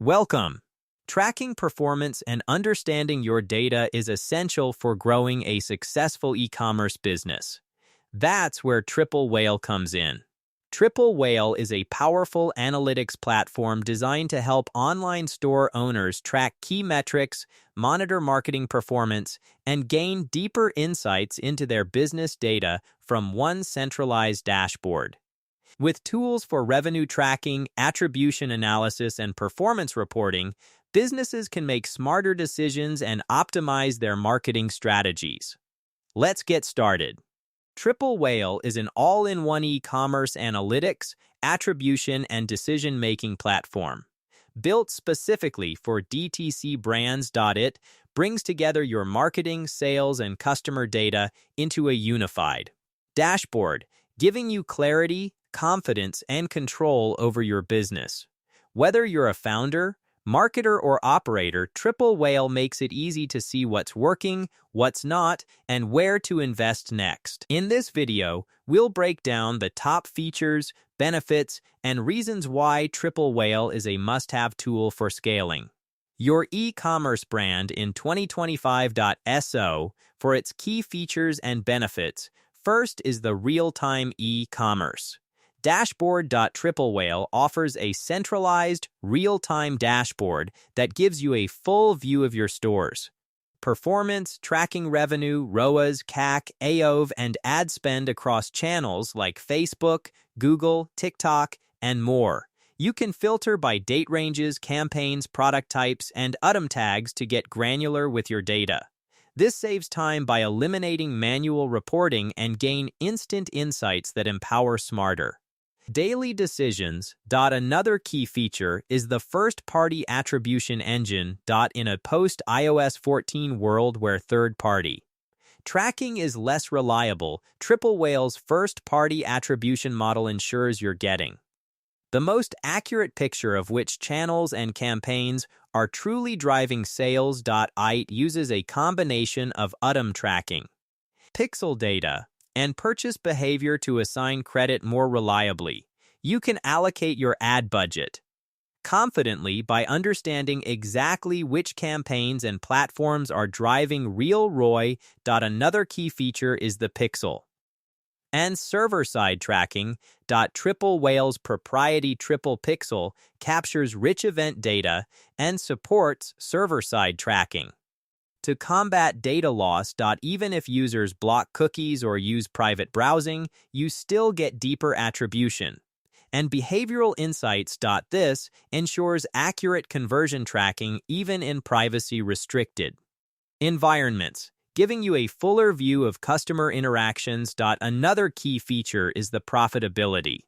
Welcome. Tracking performance and understanding your data is essential for growing a successful e-commerce business. That's where Triple Whale comes in. Triple Whale is a powerful analytics platform designed to help online store owners track key metrics, monitor marketing performance, and gain deeper insights into their business data from one centralized dashboard. With tools for revenue tracking, attribution analysis, and performance reporting, businesses can make smarter decisions and optimize their marketing strategies. Let's get started. Triple Whale is an all-in-one e-commerce analytics, attribution, and decision-making platform. Built specifically for DTC brands. It brings together your marketing, sales, and customer data into a unified dashboard, giving you clarity, confidence, and control over your business. Whether you're a founder, marketer, or operator, Triple Whale makes it easy to see what's working, what's not, and where to invest next. In this video, we'll break down the top features, benefits, and reasons why Triple Whale is a must-have tool for scaling your e-commerce brand in 2025. For its key features and benefits, first is the real-time e-commerce dashboard. Triple Whale offers a centralized, real-time dashboard that gives you a full view of your stores performance, tracking revenue, ROAS, CAC, AOV, and ad spend across channels like Facebook, Google, TikTok, and more. You can filter by date ranges, campaigns, product types, and item tags to get granular with your data. This saves time by eliminating manual reporting and gain instant insights that empower smarter daily decisions. Another key feature is the first-party attribution engine. In a post-iOS 14 world where third-party tracking is less reliable, Triple Whale's first-party attribution model ensures you're getting the most accurate picture of which channels and campaigns are truly driving sales. It uses a combination of item tracking, pixel data, and purchase behavior to assign credit more reliably. You can allocate your ad budget confidently by understanding exactly which campaigns and platforms are driving real ROI. Another key feature is the pixel and server-side tracking. Triple Whale's proprietary Triple Pixel captures rich event data and supports server-side tracking to combat data loss. Even if users block cookies or use private browsing, you still get deeper attribution and behavioral insights. This ensures accurate conversion tracking even in privacy-restricted environments, giving you a fuller view of customer interactions. Another key feature is the profitability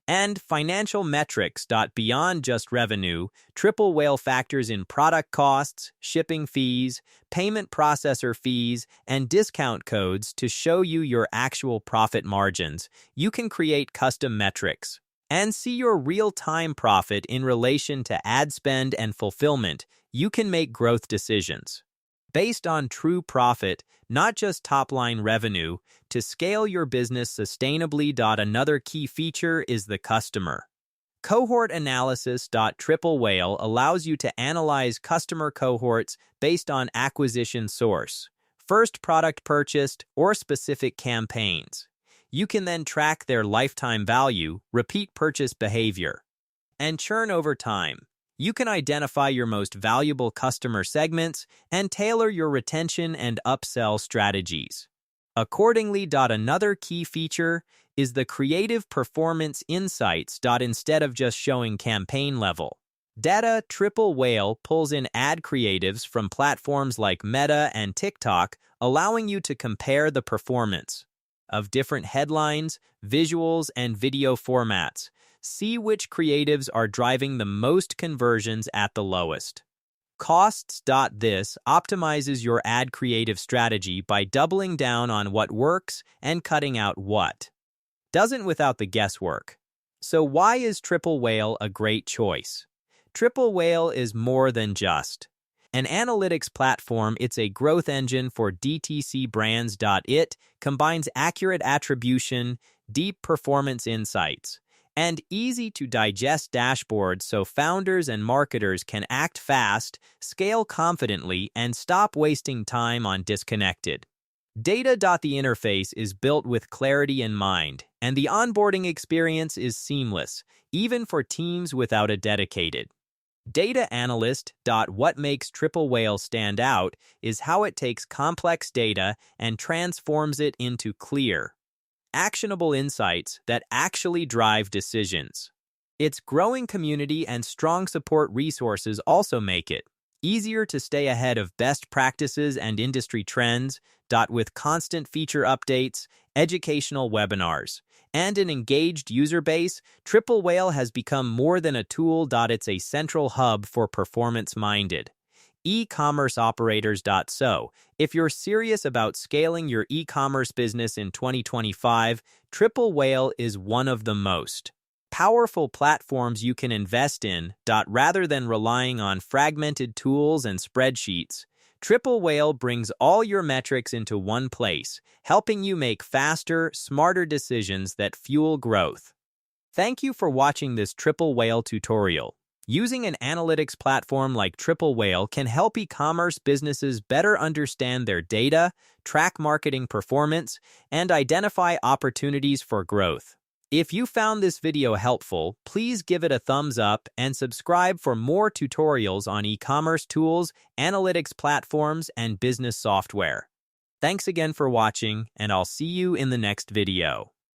and financial metrics. Beyond just revenue, Triple Whale factors in product costs, shipping fees, payment processor fees, and discount codes to show you your actual profit margins. You can create custom metrics and see your real-time profit in relation to ad spend and fulfillment. You can make growth decisions based on true profit, not just top-line revenue, to scale your business sustainably. Another key feature is the customer cohort analysis. Triple Whale allows you to analyze customer cohorts based on acquisition source, first product purchased, or specific campaigns. You can then track their lifetime value, repeat purchase behavior, and churn over time. You can identify your most valuable customer segments and tailor your retention and upsell strategies accordingly. Another key feature is the creative performance insights. Instead of just showing campaign level data, Triple Whale pulls in ad creatives from platforms like Meta and TikTok, allowing you to compare the performance of different headlines, visuals, and video formats. See which creatives are driving the most conversions at the lowest costs. This optimizes your ad creative strategy by doubling down on what works and cutting out what doesn't without the guesswork. So why is Triple Whale a great choice? Triple Whale is more than just an analytics platform. It's a growth engine for DTC brands. It combines accurate attribution, deep performance insights, and easy-to-digest dashboards so founders and marketers can act fast, scale confidently, and stop wasting time on disconnected. Data. The interface is built with clarity in mind, and the onboarding experience is seamless, even for teams without a dedicated data analyst. What makes Triple Whale stand out is how it takes complex data and transforms it into clear, actionable insights that actually drive decisions. Its growing community and strong support resources also make it easier to stay ahead of best practices and industry trends. With constant feature updates, educational webinars, and an engaged user base, Triple Whale has become more than a tool. It's a central hub for performance-minded e-commerce operators. So, if you're serious about scaling your e-commerce business in 2025, Triple Whale is one of the most powerful platforms you can invest in. Rather than relying on fragmented tools and spreadsheets, Triple Whale brings all your metrics into one place, helping you make faster, smarter decisions that fuel growth. Thank you for watching this Triple Whale tutorial. Using an analytics platform like Triple Whale can help e-commerce businesses better understand their data, track marketing performance, and identify opportunities for growth. If you found this video helpful, please give it a thumbs up and subscribe for more tutorials on e-commerce tools, analytics platforms, and business software. Thanks again for watching, and I'll see you in the next video.